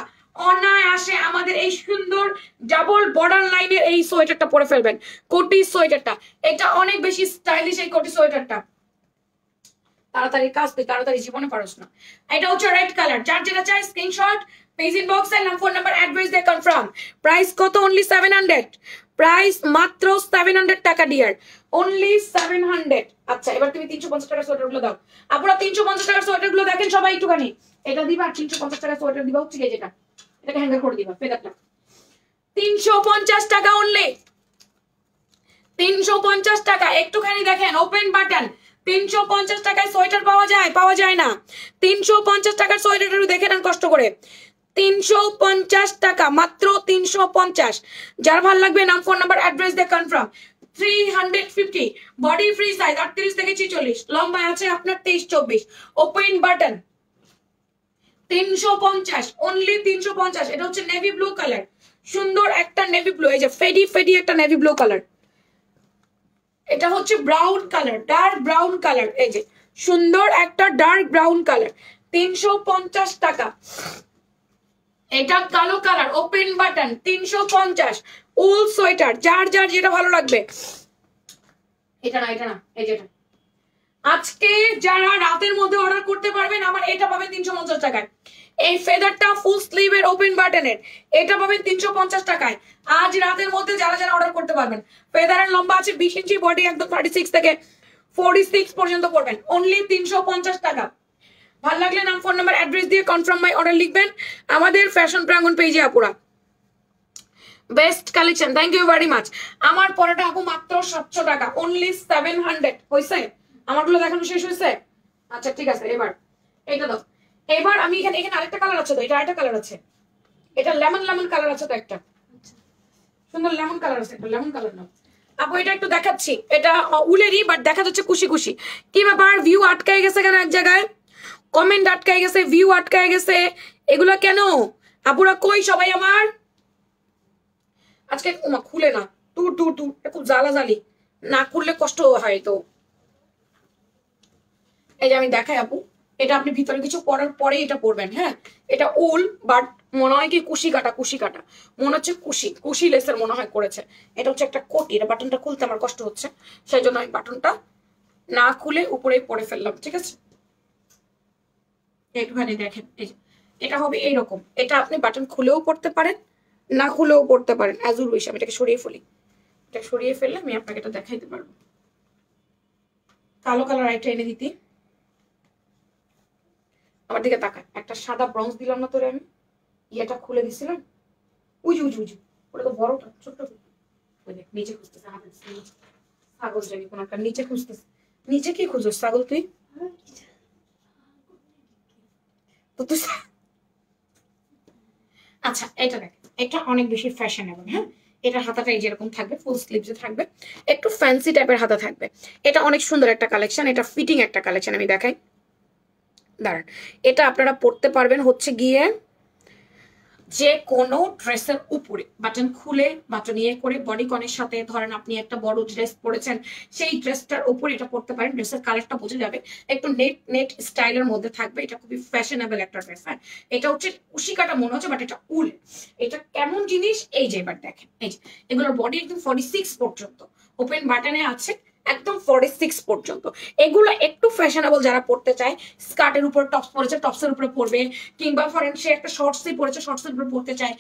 অনায়াসে আমাদের এই সুন্দর ডাবল বর্ডার লাইনের এই সোয়েটারটা পরে ফেলবেন। কোটি সোয়েটারটা, এটা অনেক বেশি স্টাইলিশ এই কোটি সোয়েটারটা। তাড়াতাড়ি কাজ, তুই তাড়াতাড়ি জীবনে পারস না। এটা হচ্ছে রেড কালার। যার যেটা চাই স্ক্রিনশট, পেজ ইনবক্স এর নাম, ফোন নাম্বার, অ্যাড্রেস দিয়ে কনফার্ম। প্রাইস কত? অনলি 700। প্রাইস মাত্র 700 টাকা ডিয়ার, অনলি 700। আচ্ছা, এবার তুমি 350 টাকার সোয়েটার গুলো দাও। আপনারা 350 টাকার সোয়েটার গুলো দেখেন সবাই একটুখানি। এটা দিবা, 350 টাকার সোয়েটার দিবা হচ্ছে যেটা, এটাকে হ্যাঙ্গার করে দিবা, ফেদারটা 350 টাকা অনলি। 350 টাকা। একটুখানি দেখেন, ওপেন বাটন। 350 টাকায় সোয়েটার পাওয়া যায়? পাওয়া যায় না। 350 টাকার সোয়েটার দেখে নেন কষ্ট করে। 350 টাকা মাত্র, 350। যার ভালো লাগবে নাম, ফোন নাম্বার, অ্যাড্রেস দিয়ে কনফার্ম। 350, বডি ফ্রি সাইজ 38 থেকে 46, লম্বা আছে আপনার 23-24, ওপেন বাটন 350, অনলি 350। এটা হচ্ছে নেভি ব্লু কালার, সুন্দর একটা নেভি ব্লু, এই যে ফেডি ফেডি একটা নেভি ব্লু কালার। এটা হচ্ছে brown colour, dark brown colour, এই যে সুন্দর একটা ডার্ক ব্রাউন কালার, 350 টাকা। এটা কালো কালার, ওপেন বাটন 350, উল সোয়েটার, যার যার যেটা ভালো লাগবে। এটা না, এটা না, এই যেটা আজকে যারা রাতের মধ্যে অর্ডার করতে পারবেন, আমার এটা পাবেন 350 টাকায়। এই ফেদারটা ফুল স্লিভের ওপেন বাটনের, এটা পাবেন 350 টাকায়। আজ রাতের মধ্যে যারা যারা অর্ডার করতে পারবেন, ফেদারের লম্বা আছে 20 ইঞ্চি, বডি একদম 36 থেকে 46 পর্যন্ত পড়বেন, অনলি 350 টাকা। ভালো লাগলে নাম, ফোন নাম্বার, অ্যাড্রেস দিয়ে কনফার্ম মাই অর্ডার লিখবেন আমাদের ফ্যাশন প্রাঙ্গণ পেজে আপুরা। Best collection, thank you very much. আমার পরাটা আপু মাত্র 700 টাকা, অনলি 700। হয়েছে আমারগুলো দেখানো শেষ হয়েছে? আচ্ছা ঠিক আছে, এবার এইটা দাও। এবার আমি এখানে আরেকটা কালার আছে তো, এটা আরেকটা কালার আছে, এটা লেমন লেমন কালার আছে তো, একটা সুন্দর লেমন কালার আছে, একটা লেমন কালার নাও আপু। এটা একটু দেখাচ্ছি, এটা উলেরই বাট দেখা যাচ্ছে খুশি খুশি। কি ব্যাপার, ভিউ আটকায় গেছে কেন এক জায়গায়? কমেন্ট আটকায় গেছে, ভিউ আটকায় গেছে, এগুলো কেন আপুরা? কই সবাই আমার? আজকে খুলে না, দূর দূর দূর, খুব জ্বালাজালি, না খুললে কষ্ট হয় তো। এই যে আমি দেখাই আপু, এটা আপনি ভিতরে কিছু পরার পরে এটা পরবেন। হ্যাঁ, এটা উল বাট মনে হয় কি কুশি কাটা, কুশি কাটা মনে হচ্ছে, কুশি কুশি লেসের মনে হয় করেছে। এটা হচ্ছে একটা কোটি, এটা বাটনটা খুলতে আমার কষ্ট হচ্ছে, সেই জন্য আমি বাটনটা না খুলে উপরে পরে ফেললাম। ঠিক আছে, একটুখানি দেখেন, এই যে এটা হবে এইরকম। এটা আপনি বাটন খুলেও পড়তে পারেন, না খুলেও পড়তে পারেন, অ্যাজ ইউ উইশ। আমি এটাকে সরিয়ে ফেলি, এটা সরিয়ে ফেললে আমি আপনাকে এটা দেখাইতে পারবো। কালো কালার আইটা এনে দিতি, আমার দিকে তাকায়। একটা সাদা ব্রঞ্জ দিলাম না তোরে আমি, ইয়েটা খুলে দিছিলাম, উজু উজু উজু, ওটা তো বড়টা, ছোট্ট ওই দেখ নিচে খুঁজতেছে, হাতে ছাগল জানি কোন একটা নিচে খুঁজতেছে। নিচে কি খুঁজো ছাগল তুই? তো তুই আচ্ছা, এটা দেখ, এটা অনেক বেশি ফ্যাশনেবল। হ্যাঁ, এটা হাতাটা এই যেরকম থাকবে, ফুল স্লিভসে থাকবে, একটু ফ্যান্সি টাইপের হাতা থাকবে। এটা অনেক সুন্দর একটা কালেকশন, এটা ফিটিং একটা কালেকশন। আমি দেখাই, দাঁড়ান। এটা আপনারা পড়তে পারবেন হচ্ছে গিয়ে যে কোনো ড্রেসের উপরে, বাটন খুলে বাটন ইয়ে করে বডি কনের সাথে, ধরেন আপনি একটা বড় ড্রেস পরেছেন, সেই ড্রেসটার উপরে এটা পড়তে পারেন। ড্রেসের কালারটা বোঝা যাবে, একটু নেট নেট স্টাইলের মধ্যে থাকবে। এটা খুবই ফ্যাশনেবল একটা ড্রেস। হ্যাঁ, এটা হচ্ছে উশিকাটা মনে হচ্ছে বাট এটা উল। এটা কেমন জিনিস, এই যে এবার দেখেন, এই যে এগুলোর বডি একদম 46 পর্যন্ত, ওপেন বাটনে আছে একদম 46 পর্যন্ত। এগুলো একটু ফ্যাশনেবল যারা পড়তে চায়, স্কার্টের উপর টপস পরেছে, টপসের উপরে পরবে, কিংবা ফরেন সে একটা শর্টসই পরেছে, শর্টসের উপরে পড়তে চায়,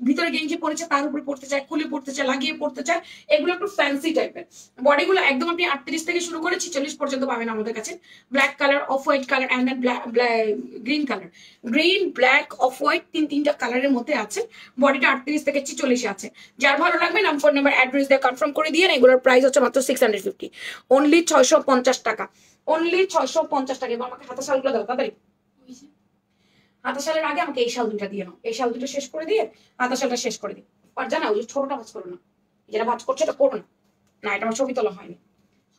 ভিতরে গেঞ্জি পরেছে তার উপরে পড়তে চায়, খুলে পড়তে চায়, লাগিয়ে পড়তে চায়, এগুলো একটু ফ্যান্সি টাইপের। বডিগুলো একদম আপনি 38 থেকে শুরু করে 46 পর্যন্ত পাবেন আমাদের কাছে। Black colour, off white colour and then green colour, green black off white, তিনটা কালারের মধ্যে আছে। বডিটা 38 থেকে 46 আছে। যার ভালো লাগবে নাম, ফোন নাম্বার, অ্যাড্রেস দিয়ে কনফার্ম করে দিয়ে। এগুলোর প্রাইস হচ্ছে মাত্র 650, অনলি 650 টাকা, অনলি 650 টাকা। এবার আমাকে হাতা শালগুলো দাও তাড়াতাড়ি। হাতা শালের আগে আমাকে এই শাল দুটা দিয়ে নাও, এই শাল দুটো শেষ করে দিয়ে হাতা শালটা শেষ করে দিই। আর জানা ওই যে ছোটটা ভাজ করো না, যেটা ভাজ করছে এটা করো না, না এটা আমার ছবি তোলা হয়নি।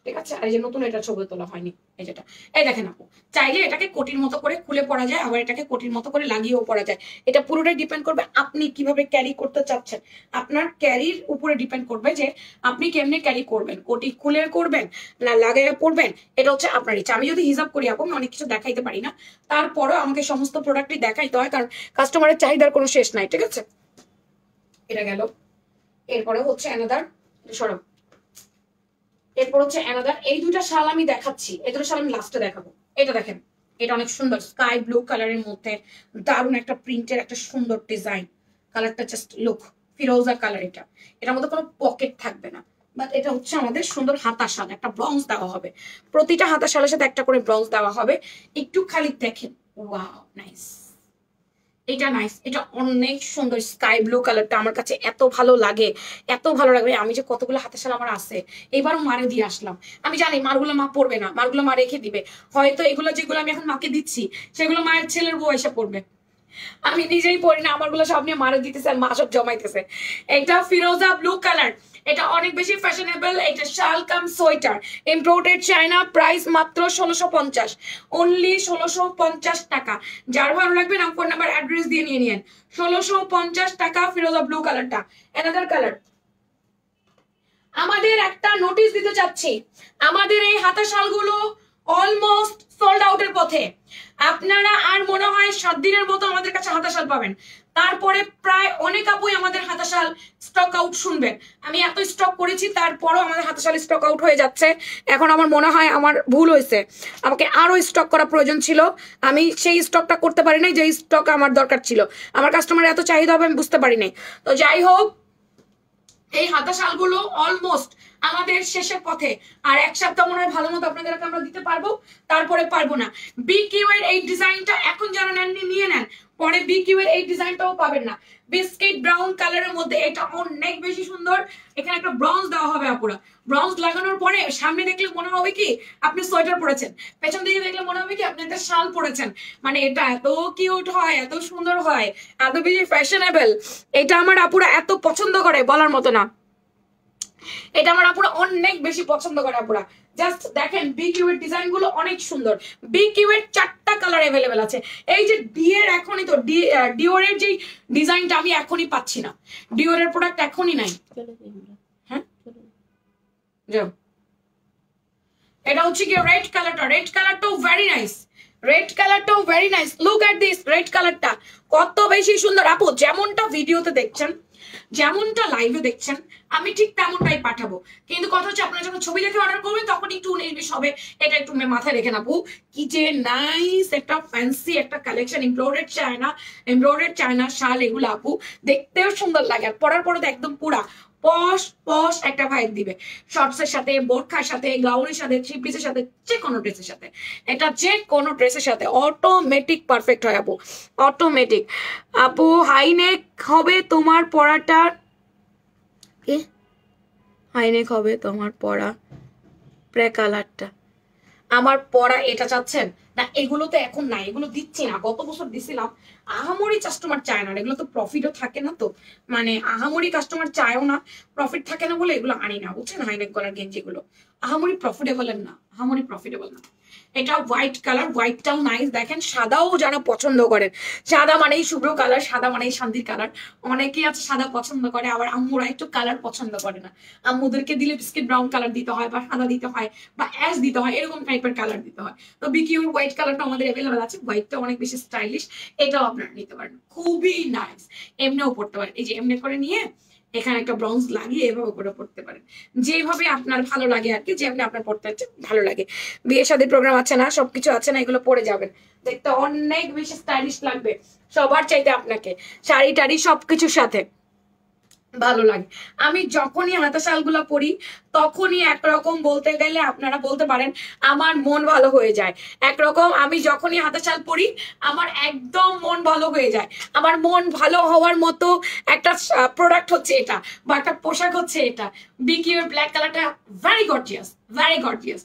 ঠিক আছে, আর এই যে নতুন এটা ছবি তোলা হয়নি, এই যেটা, এই দেখেন আপু, চাইলে এটাকে কোটির মতো করে খুলে পরা যায়, আবার এটাকে কোটির মতো করে লাগিয়েও পরা যায়। এটা পুরোটাই ডিপেন্ড করবে আপনি কিভাবে ক্যারি করতে চাচ্ছেন। আপনার ক্যারির উপরে ডিপেন্ড করবে যে আপনি কেমনে ক্যারি করবেন, কোটি খুলে করবেন না লাগাইয়া পড়বেন, এটা হচ্ছে আপনার ইচ্ছা। আমি যদি হিসাব করি আপু, আমি অনেক কিছু দেখাইতে পারি না, তারপরেও আমাকে সমস্ত প্রোডাক্টই দেখাইতে হয়, কারণ কাস্টমারের চাহিদার কোনো শেষ নাই। ঠিক আছে, এটা গেল। এরপরে হচ্ছে অ্যানাদার, সরব, এরপর হচ্ছে অ্যানাদার। এই দুটা শাল আমি দেখাচ্ছি, এই দুটো শাল আমি লাস্টে দেখাবো। এটা দেখেন, এটা অনেক সুন্দর স্কাই ব্লু কালারের মধ্যে দারুণ একটা প্রিন্টের একটা সুন্দর ডিজাইন। কালারটা জাস্ট লুক, ফিরোজা কালার। এটা এটার মধ্যে কোনো পকেট থাকবে না, বাট এটা হচ্ছে আমাদের সুন্দর হাতা শাল, একটা ব্রঞ্জ দেওয়া হবে, প্রতিটা হাতা শালের সাথে একটা করে ব্রঞ্জ দেওয়া হবে। একটু খালি দেখেন, ওয়াও নাইস, এটা নাইস, এটা অনেক সুন্দর। স্কাই ব্লু কালারটা আমার কাছে এত ভালো লাগে, এত ভালো লাগবে। আমি যে কতগুলো হাতের শাল আমার আছে, এবারও মারে দিয়ে আসলাম। আমি জানি মারগুলো মা পড়বে না, মারগুলো মা রেখে দিবে, হয়তো এগুলো যেগুলো আমি এখন মাকে দিচ্ছি সেগুলো মায়ের ছেলের বউ এসে পড়বে। আমি নিজেই পড়ি না, আমারগুলো সব নিয়ে মারা দিতেছে আর মা সব জমাইতেছে। এটা ফিরোজা ব্লু কালার, এটা অনেক বেশি ফ্যাশনেবল। এটা শাল কাম সোয়েটার, ইম্পোর্টেড চায়না, প্রাইস মাত্র 1650, অনলি 1650 টাকা। যার ভালো লাগবে নাম, ফোন নাম্বার, অ্যাড্রেস দিয়ে নিয়ে নিন। 1650 টাকা ফিরোজা ব্লু কালারটা। Another colour. আমাদের একটা নোটিশ দিতে চাচ্ছি, আমাদের এই হাতা শালগুলো অলমোস্ট সোল্ড আউটের পথে। আপনারা আর মনে হয় 7 দিনের মতো আমাদের কাছে হাতা শাল পাবেন, তারপরে প্রায় অনেক আপুই আমাদের হাতা শাল স্টক আউট শুনবেন। আমি এত স্টক করেছি, তারপরও আমাদের হাতা শাল স্টক আউট হয়ে যাচ্ছে। এখন আমার মনে হয় আমার ভুল হয়েছে, আমাকে আরো স্টক করা প্রয়োজন ছিল। আমি সেই স্টকটা করতে পারি নাই যে স্টক আমার দরকার ছিল। আমার কাস্টমার এত চাহিদা হবে আমি বুঝতে পারি নাই। তো যাই হোক, এই হাতা শালগুলো অলমোস্ট আমাদের শেষের পথে। আর 1 সপ্তাহ মনে হয় ভালো মতো আপনাদেরকে আমরা দিতে পারবো, তারপরে পারবো না। বিকিউ এর এই ডিজাইনটা এখন যারা নেননি নিয়ে নেন, পরে বিকিউ এর এই ডিজাইনটাও পাবেন না। বিস্কিট ব্রাউন কালারের মধ্যে এটা অনেক বেশি সুন্দর। এখানে একটা ব্রঞ্জ দেওয়া হবে আপুরা। ব্রঞ্জ লাগানোর পরে সামনে দেখলে মনে হবে কি আপনি সোয়েটার পরেছেন, পেছন দিকে দেখলে মনে হবে কি আপনি একটা শাল পরেছেন। মানে এটা এত কিউট হয়, এত সুন্দর হয়, এত বেশি ফ্যাশনেবল। এটা আমার আপুরা এত পছন্দ করে বলার মতো না। এটা আমার আপুরা অনেক বেশি পছন্দ করে আপুরা। জাস্ট দেখেন বিকিউ এর ডিজাইন গুলো অনেক সুন্দর। বিকিউ এর 4টা কালার अवेलेबल আছে। এই যে ডিয়ের এখনই তো ডিওর এর যে ডিজাইনটা আমি এখনই পাচ্ছি না, ডিওর এর প্রোডাক্ট এখনই নাই। হ্যাঁ যাও, এটা হচ্ছে কি রেড কালারটা। রেড কালারটাও ভেরি নাইস, রেড কালারটাও very nice. Look at this red কালারটা কত বেশি সুন্দর। আপু যেমনটা ভিডিওতে দেখছেন, যেমনটা লাইভে দেখছেন, আমি ঠিক তেমনটাই পাঠাবো। কিন্তু কথা হচ্ছে আপনারা যখন ছবি দেখে অর্ডার করবেন তখন একটু 19-20 হবে, এটা একটু মাথায় রেখে নেবো। কি যে নাইস একটা ফ্যান্সি একটা কালেকশন, এমব্রয়ডারেড চায়না শাল এগুলো আপু দেখতেও সুন্দর লাগে, আর পরার পরে তো একদম পুরা পশ পশ একটা ভাইব দিবে। শর্টসের সাথে, বোরখার সাথে, গাউনের সাথে, থ্রি পিসের সাথে, যে কোনো ড্রেসের সাথে, এটা যে কোনো ড্রেসের সাথে অটোমেটিক পারফেক্ট হয় আপু, অটোমেটিক। আপু হাইনেক হবে তোমার পরাটার, কি হাইনেক হবে তোমার পরা প্রে কালারটা, আমার পরা এটা চাচ্ছেন না? এগুলো তো এখন নাই, এগুলো দিচ্ছি না, গত বছর দিছিলাম। আহামরি কাস্টমার চায় না, এগুলো তো প্রফিটও থাকে না, তো মানে আহামরি কাস্টমার চায়ও না, প্রফিট থাকে না বলে এগুলো আনি না, বুঝছেন? হাইনেক গলার গেঞ্জি গুলো আহামরি প্রফিটেবল না, আহামরি প্রফিটেবল না। এটা হোয়াইট কালার, হোয়াইটটাও নাইস। দেখেন সাদাও যারা পছন্দ করেন, সাদা মানেই শুভ্র কালার, সাদা মানেই শান্তির কালার। অনেকেই আছে সাদা পছন্দ করে, আবার আম্মুরা একটু কালার পছন্দ করে না, আম্মুদেরকে দিলে বিস্কিট ব্রাউন কালার দিতে হয়, বা সাদা দিতে হয়, বা অ্যাশ দিতে হয়, এরকম টাইপের কালার দিতে হয়। তো বিকিউর হোয়াইট কালারটা আমাদের অ্যাভেলেবল আছে। হোয়াইটটা অনেক বেশি স্টাইলিশ, এটাও আপনারা নিতে পারেন, খুবই নাইস। এমনিও পড়তে পারেন, এই যে এমনি করে নিয়ে এখানে একটা ব্রঞ্জ লাগিয়ে এভাবে করে পড়তে পারেন, যেভাবে আপনার ভালো লাগে আর কি, যেমনি আপনার পড়তে ভালো লাগে। বিয়ে শাদীর প্রোগ্রাম আছে না, সবকিছু আছে না, এগুলো পরে যাবেন, দেখতে অনেক বেশি স্টাইলিশ লাগবে সবার চাইতে। আপনাকে শাড়ি টাড়ি সবকিছুর সাথে ভালো লাগে। আমি যখনই হাতা শালগুলো পরি তখনই একরকম, বলতে গেলে আপনারা বলতে পারেন আমার মন ভালো হয়ে যায় একরকম। আমি যখনই হাতা শাল পরি আমার একদম মন ভালো হয়ে যায়। আমার মন ভালো হওয়ার মতো একটা প্রোডাক্ট হচ্ছে এটা, বা একটা পোশাক হচ্ছে এটা। বিকিউ এর ব্ল্যাক কালারটা very gorgeous, very gorgeous,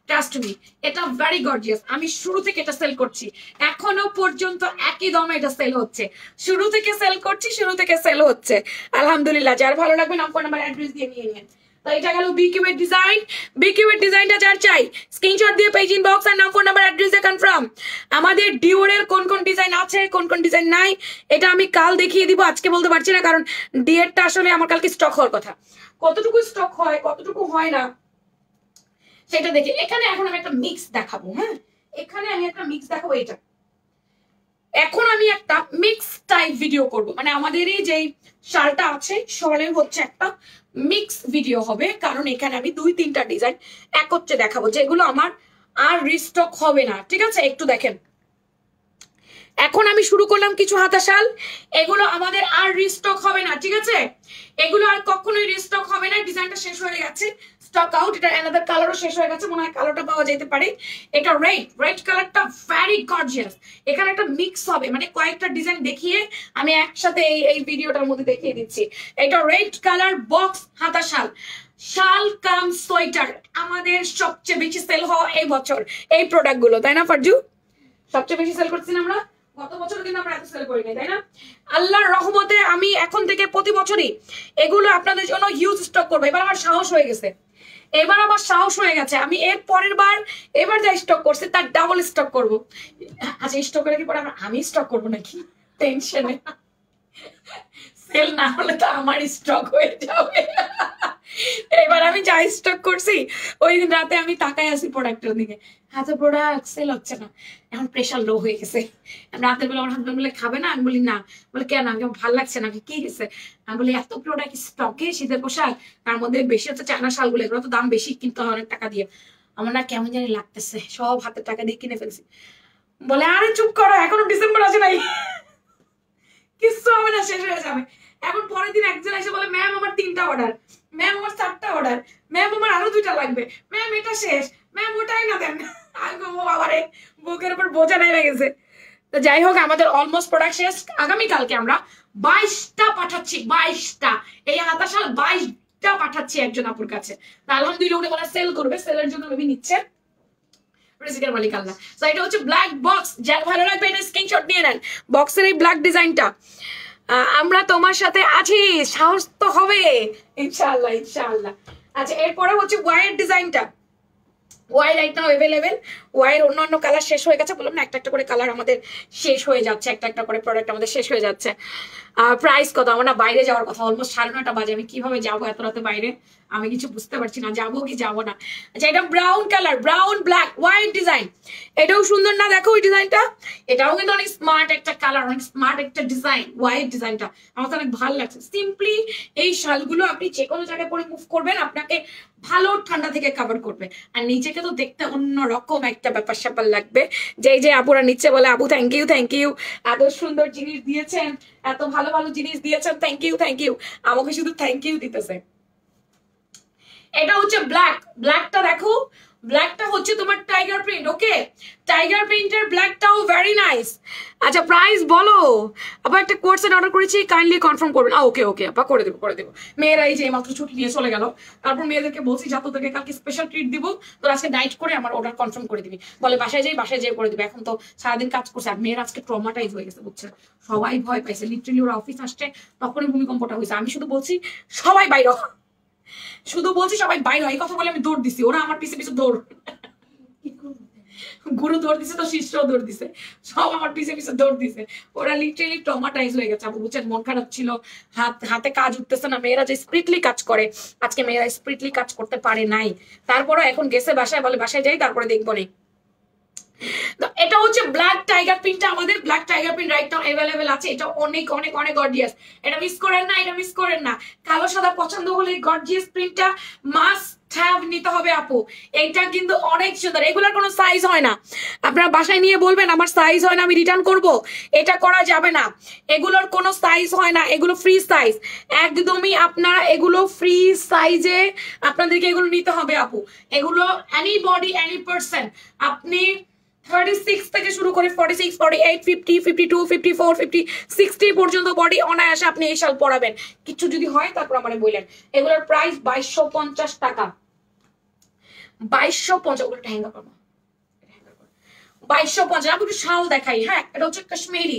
trust me, এটা ভেরি গর্জিয়াস। আমি শুরু থেকে এটা সেল করছি, এখনো পর্যন্ত একই দমে এটা সেল হচ্ছে। শুরু থেকে সেল করছি, শুরু থেকে সেল হচ্ছে, আলহামদুলিল্লাহ। যার ভালো লাগবে নাম, ফোন নাম্বার, অ্যাড্রেস দিয়ে নিয়ে নিন। তো এটা গেল বিকিউ এর ডিজাইন। বিকিউ এর ডিজাইনটা যার চাই স্ক্রিনশট দিয়ে পেজ ইনবক্স আর নাম, ফোন নাম্বার, অ্যাড্রেস দিয়ে কনফার্ম। আমাদের ডিওরের কোন কোন ডিজাইন আছে, কোন কোন ডিজাইন নাই, এটা আমি কাল দেখিয়ে দিব, আজকে বলতে পারছি না, কারণ ডিএরটা আসলে আমার কালকে স্টক হওয়ার কথা। কতটুকু স্টক হয়, কতটুকু হয় না সেটা দেখে। এখানে এখন আমি একটা মিক্স দেখাবো, হ্যাঁ এখানে আমি একটা মিক্স দেখাবো। এটা এখন আমি একটা মিক্স টাইপ ভিডিও করব, মানে আমাদের এই যে শালটা আছে শলের হচ্ছে একটা মিক্স ভিডিও হবে, কারণ এখানে আমি 2-3টা ডিজাইন একত্রে দেখাবো, যেগুলো আমার আর রিস্টক হবে না। ঠিক আছে, একটু দেখেন। এখন আমি শুরু করলাম কিছু হাতা শাল, এগুলো আমাদের আর রিস্টক হবে না, ঠিক আছে? এগুলো আর কখনোই রিস্টক হবে না, ডিজাইনটা শেষ হয়ে গেছে, স্টক আউট। এটা অ্যানাদার কালারও শেষ হয়ে গেছে, মনে হয় কালারটা পাওয়া যেতে পারে। এটা রেড কালারটা ভেরি গর্জিয়াস। এখানে একটা মিক্স হবে, মানে কয়েকটা ডিজাইন দেখিয়ে আমি একসাথে এই ভিডিওটার মধ্যে দেখিয়ে দিচ্ছি। এটা রেড কালার বক্স হাতা শাল, শাল কাম সোয়েটার, আমাদের সবচেয়ে বেশি সেল হওয়া এই বছর এই প্রোডাক্ট গুলো, তাই না ফারজু? সবচেয়ে বেশি সেল করছি না আমরা, গত বছর কিন্তু আমরা এত সেল করি নাই, তাই না? আল্লাহর রহমতে আমি এখন থেকে প্রতি বছরই এগুলো আপনাদের জন্য হিউজ স্টক করবো। এবার আমার সাহস হয়ে গেছে, এবার আমার সাহস হয়ে গেছে, আমি এর পরের বার এবার যা স্টক করছি তার ডাবল স্টক করব। আচ্ছা স্টক করে কি পরে আমি স্টক করবো নাকি? টেনশনে সেল না হলে তো আমার স্টক হয়ে যাবে। এবার আমি যা স্টক করছি ওই দিন রাতে আমি তাকাই আছি প্রোডাক্টের দিকে, এত প্রোডাক্ট সেল হচ্ছে না, এখন প্রেশার লো হয়ে গেছে। রাতের বেলা আমার হাজবেন্ড বলে খাবে না, আমি বলি না। বলে কেন? আমি ভালো লাগছে না। কি গেছে? আমি বলি এত প্রোডাক্ট স্টকে শীতের পোশাক, তার মধ্যে বেশি হচ্ছে চায়না শালগুলো, এগুলো তো দাম বেশি কিনতে হয় অনেক টাকা দিয়ে। আমার না কেমন জানি লাগতেছে, সব হাতের টাকা দিয়ে কিনে ফেলছি। বলে আরে চুপ করো, এখনো ডিসেম্বর আসে নাই, কিচ্ছু হবে না, শেষ হয়ে যাবে। এখন পরের দিন একজন এসে বলে ম্যাম আমার 3টা অর্ডার, ম্যাম আমার 4টা অর্ডার, ম্যাম আমার আরো 2টা লাগবে, ম্যাম এটা শেষ, ম্যাম ওটাই না দেন। বাবারে বুকের উপর বোঝা নেমে গেছে। তো যাই হোক, আমাদের অলমোস্ট প্রোডাক্ট শেষ। আগামীকালকে আমরা 22টা পাঠাচ্ছি, 22টা, এই হাতা শাল 22টা পাঠাচ্ছি একজন আপুর কাছে। আলহামদুলিল্লাহ উনি বলে সেল করবে, সেলের জন্য ভেবে নিচ্ছে রিজিকের মালিক আল্লাহ। তো এটা হচ্ছে ব্ল্যাক বক্স, যার ভালো লাগবে এটা স্ক্রিনশট নিয়ে নেন। বক্সের এই ব্ল্যাক ডিজাইনটা, আমরা তোমার সাথে আছি, সাহস তো হবে ইনশাআল্লাহ ইনশাআল্লাহ। আচ্ছা এরপরে হচ্ছে ওয়াইয়ের ডিজাইনটা, ওয়াই রাইট নাও অ্যাভেলেবেল। ওয়াইয়ের অন্যান্য কালার শেষ হয়ে গেছে, বললাম না একটা একটা করে কালার আমাদের শেষ হয়ে যাচ্ছে, একটা একটা করে প্রোডাক্ট আমাদের শেষ হয়ে যাচ্ছে। প্রাইস কত? আমার না বাইরে যাওয়ার কথা, অলমোস্ট 9:30 বাজে, আমি কিভাবে যাবো এত রাতে বাইরে আমি কিছু বুঝতে পারছি না, যাবো কি যাবো না। আচ্ছা এটা brown colour, brown black white design, এটাও সুন্দর না? দেখো ওই ডিজাইনটা, এটাও কিন্তু অনেক স্মার্ট একটা কালার, অনেক স্মার্ট একটা ডিজাইন। হোয়াইট ডিজাইনটা আমার তো অনেক ভালো লাগছে। সিম্পলি এই শালগুলো আপনি যে কোনো জায়গায় পরে মুভ করবেন, আপনাকে ভালো ঠান্ডা থেকে কভার করবে, আর নিচেকে তো দেখতে অন্যরকম একটা ব্যাপার স্যাপার লাগবে। যে আপুরা নিচে বলে আপু থ্যাংক ইউ থ্যাংক ইউ, এত সুন্দর জিনিস দিয়েছেন, এত ভালো ভালো জিনিস দিয়েছেন, থ্যাংক ইউ থ্যাংক ইউ, আমাকে শুধু থ্যাংক ইউ দিতেছে। এটা হচ্ছে ব্ল্যাক, ব্ল্যাকটা দেখো, ব্ল্যাকটা হচ্ছে তোমার টাইগার প্রিন্ট। ওকে, টাইগার প্রিন্টের ব্ল্যাকটাও ভেরি নাইস। আচ্ছা প্রাইস বলো। আবার একটা কোট সেট অর্ডার করেছি, কাইন্ডলি কনফার্ম করবেন। ওকে ওকে আপা, করে দেবো করে দেবো। মেয়েরা এই যে মাত্র ছুটি নিয়ে চলে গেল, তারপর মেয়েদেরকে বলছি যা তোদেরকে কালকে স্পেশাল ট্রিট দিব, তোর আজকে নাইট করে আমার অর্ডার কনফার্ম করে দিবি। বলে বাসায় যাই করে দিবে। এখন তো সারাদিন কাজ করছে, আর মেয়েরা আজকে ট্রমাটাইজ হয়ে গেছে বুঝছেন, সবাই ভয় পাইছে। লিটারালি ওরা অফিস আসছে তখনই ভূমিকম্পটা হয়েছে। আমি শুধু বলছি সবাই বাইরে, শুধু বলছি সবাই বাইরে, এই কথা বলে আমি দৌড় দিছি, ওরা আমার পিছে পিছে দৌড়, গুরু দৌড় দিছে তো শিষ্য দৌড় দিছে, সব আমার পিছে পিছে দৌড় দিছে। ওরা লিটারালি ট্রমাটাইজ হয়ে গেছে। আপু বুঝছেন, মন খারাপ ছিল, হাতে কাজ উঠতেছে না। মেয়েরা যে স্পিরিটলি কাজ করে, আজকে মেয়েরা স্পিরিটলি কাজ করতে পারে নাই, তারপরও এখন গেছে বাসায়, বলে বাসায় যাই তারপরে দেখবো নি। তো এটা হচ্ছে ব্ল্যাক টাইগার প্রিন্টটা, আমাদের black tiger print right now available আছে। এটা অনেক অনেক অনেক গর্জিয়াস, এটা মিস করেন না, এটা মিস করেন না। কালো সাদা পছন্দ হলে গর্জিয়াস প্রিন্টটা মাস্ট হ্যাভ নিতে হবে আপু। এইটা কিন্তু অনেক সুন্দর, এগুলোর কোনো সাইজ হয় না। আপনারা বাসায় নিয়ে বলবেন আমার সাইজ হয় না, আমি রিটার্ন করব, এটা করা যাবে না। এগুলোর কোনো সাইজ হয় না, এগুলো ফ্রি সাইজ, একদমই আপনারা এগুলো ফ্রি সাইজে আপনাদেরকে এগুলো নিতে হবে আপু। এগুলো এনি বডি এনি পারসন, আপনি 36 থেকে শুরু করে 46, 48, 50, 52, 54, 50, 60 পর্যন্ত বডি অনায়াসে আপনি এই শাল পরাবেন। কিছু যদি হয় তারপর আমারে বললেন। এগুলোর প্রাইস 2250 টাকা, 2250। ওগুলো হ্যাঙ্গা করবো, 2250। আমি একটু শাল দেখাই। হ্যাঁ, এটা হচ্ছে কাশ্মীরি,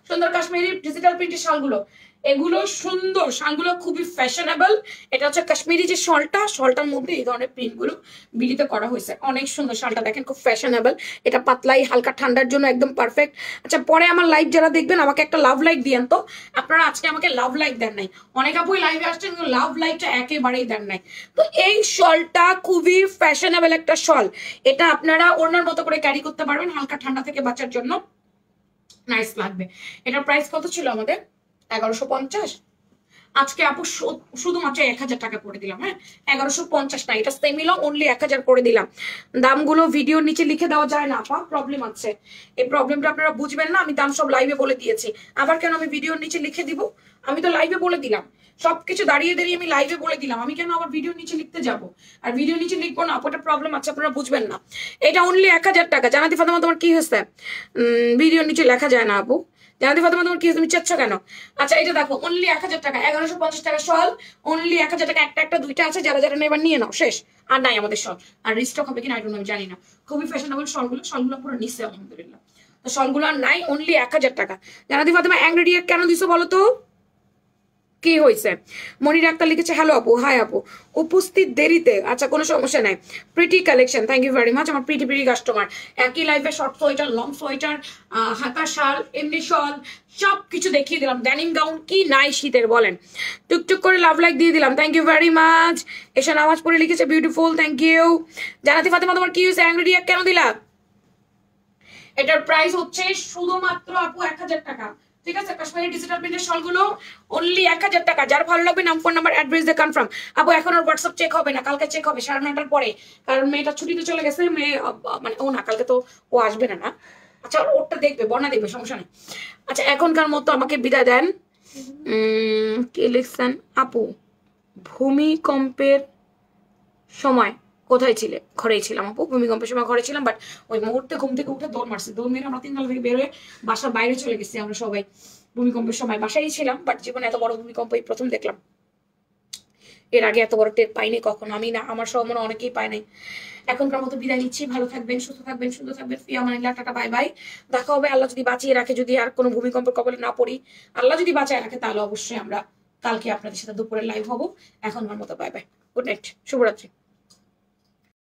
সুন্দর কাশ্মীরি ডিজিটাল প্রিন্টের শালগুলো, এগুলো সুন্দর শালগুলো, খুবই ফ্যাশনেবল। এটা হচ্ছে কাশ্মীরি যে শালটার মধ্যে এই ধরনের প্রিন্ট গুলো বিলিতে করা হয়েছে, অনেক সুন্দর শালটা দেখেন, খুব ফ্যাশনেবল। এটা পাতলাই হালকা ঠান্ডার জন্য একদম পারফেক্ট। আচ্ছা পরে আমার লাইভ যারা দেখবেন আমাকে একটা লাভ লাইক দিয়েন তো। আপনারা আজকে আমাকে লাভ লাইক দেন নাই, অনেক আপুই লাইভে আসছেন কিন্তু লাভ লাইকটা একেবারেই দেন নাই। তো এই শলটা খুবই ফ্যাশনেবল একটা শল, এটা আপনারা ওনার মতো করে ক্যারি করতে পারবেন হালকা ঠান্ডা থেকে বাঁচার জন্য, নাইস লাগবে। এটার প্রাইস কত ছিল আমাদের? 1150। আজকে আপু শুধুমাত্র 1000 টাকা করে দিলাম। হ্যাঁ, 1150 না, এটা সেমিলো অনলি 1000 করে দিলাম। দামগুলো ভিডিওর নিচে লিখে দেওয়া যায় না আপা, প্রবলেম আছে। এই প্রবলেমটা আপনারা বুঝবেন না, আমি দাম সব লাইভে বলে দিয়েছি। আবার কেন আমি ভিডিওর নিচে লিখে দিব? আমি তো লাইভে বলে দিলাম সবকিছু, দাঁড়িয়ে দাঁড়িয়ে আমি লাইভে বলে দিলাম, আমি কেন আবার ভিডিওর নিচে লিখতে যাব? আর ভিডিও নিচে লিখবো না, ওটা প্রবলেম আছে, আপনারা বুঝবেন না। এটা অনলি 1000 টাকা। জানাতি ফাতেমা তোমার কি হয়েছে? ভিডিওর নিচে লেখা যায় না আপু। জানাতি ফাতেমা তোমার কি হয়েছে, তুমি চাচ্ছ কেন? আচ্ছা এটা দেখো অনলি 1000 টাকা, 1150 টাকা শল, অনলি 1000 টাকা। একটা দুইটা আছে, যারা যারা নেবার নিয়ে নাও, শেষ। আর নাই আমাদের শল, আর রিস্টক হবে কিনা আমি জানি না। খুবই ফ্যাশনেবল শলগুলো পুরো নিচ্ছে আলহামদুলিল্লাহ। তো শলগুলো আর নাই, অনলি 1000 টাকা। জানাতি ফাতেমা অ্যাংরি রিয়েক্ট কেন দিছো বলো তো, কি হয়েছে? মনির আক্তার লিখেছে হ্যালো আপু, হাই আপু, উপস্থিত দেরিতে, আচ্ছা কোনো সমস্যা নাই। Pretty collection, thank you very much আমার প্রিটি প্রিটি কাস্টমার। একই লাইফে শর্ট সোয়েটার, লং সোয়েটার, হাতা শাল, এমনি শল, সব কিছু দেখিয়ে দিলাম। ড্যানিম গাউন কি নাই শীতের বলেন। টুকটুক করে লাভ লাইক দিয়ে দিলাম, থ্যাংক ইউ ভেরি মাচ। এসে নামাজ পড়ে লিখেছে বিউটিফুল, থ্যাংক ইউ। জানাতি ফাতেমা তোমার কি হয়েছে, অ্যাংরি রিয়েক্ট কেন দিলা? এটার প্রাইস হচ্ছে শুধুমাত্র আপু 1000 টাকা, ঠিক আছে? কাশ্মীরি ডিজিটাল প্রিন্টের শলগুলো অনলি 1000 টাকা। যার ভালো লাগবে নাম, ফোন নাম্বার, অ্যাড্রেস দিয়ে কনফার্ম। আপু এখন আর হোয়াটসঅ্যাপ চেক হবে না, কালকে চেক হবে 9:30টার পরে, কারণ মেয়েটা ছুটিতে চলে গেছে। মেয়ে মানে ও না, কালকে তো ও আসবে না। না আচ্ছা, ওরটা দেখবে, বর্ণা দেখবে, সমস্যা নেই। আচ্ছা এখনকার মতো আমাকে বিদায় দেন। কে লিখছেন? আপু ভূমিকম্পের সময় কোথায় ছিলে? ঘরেই ছিলাম আপু, ভূমিকম্পের সময় ঘরে ছিলাম, বাট ওই মুহূর্তে ঘুম থেকে উঠে দৌড় মারছি, দৌড় মেরে আমরা 3 তলা থেকে বের হয়ে বাসার বাইরে চলে গেছি আমরা সবাই। ভূমিকম্পের সময় বাসায় ছিলাম, বাট জীবনে এত বড় ভূমিকম্পই প্রথম দেখলাম। এর আগে এত বড় টের পাইনি কখনো, আমি না, আমার সহ মনে অনেকেই পায় নাই। এখনকার মতো বিদায় নিচ্ছি, ভালো থাকবেন, সুস্থ থাকবেন, সুন্দর থাকবেন। ফি আমানিল্লাহ, টাটা, বাই বাই। দেখা হবে আল্লাহ যদি বাঁচিয়ে রাখে, যদি আর কোনো ভূমিকম্পের কবলে না পড়ি, আল্লাহ যদি বাঁচায় রাখে, তাহলে অবশ্যই আমরা কালকে আপনাদের সাথে দুপুরে লাইভ হবো। এখনকার মতো বাই বাই, গুড নাইট, শুভরাত্রি।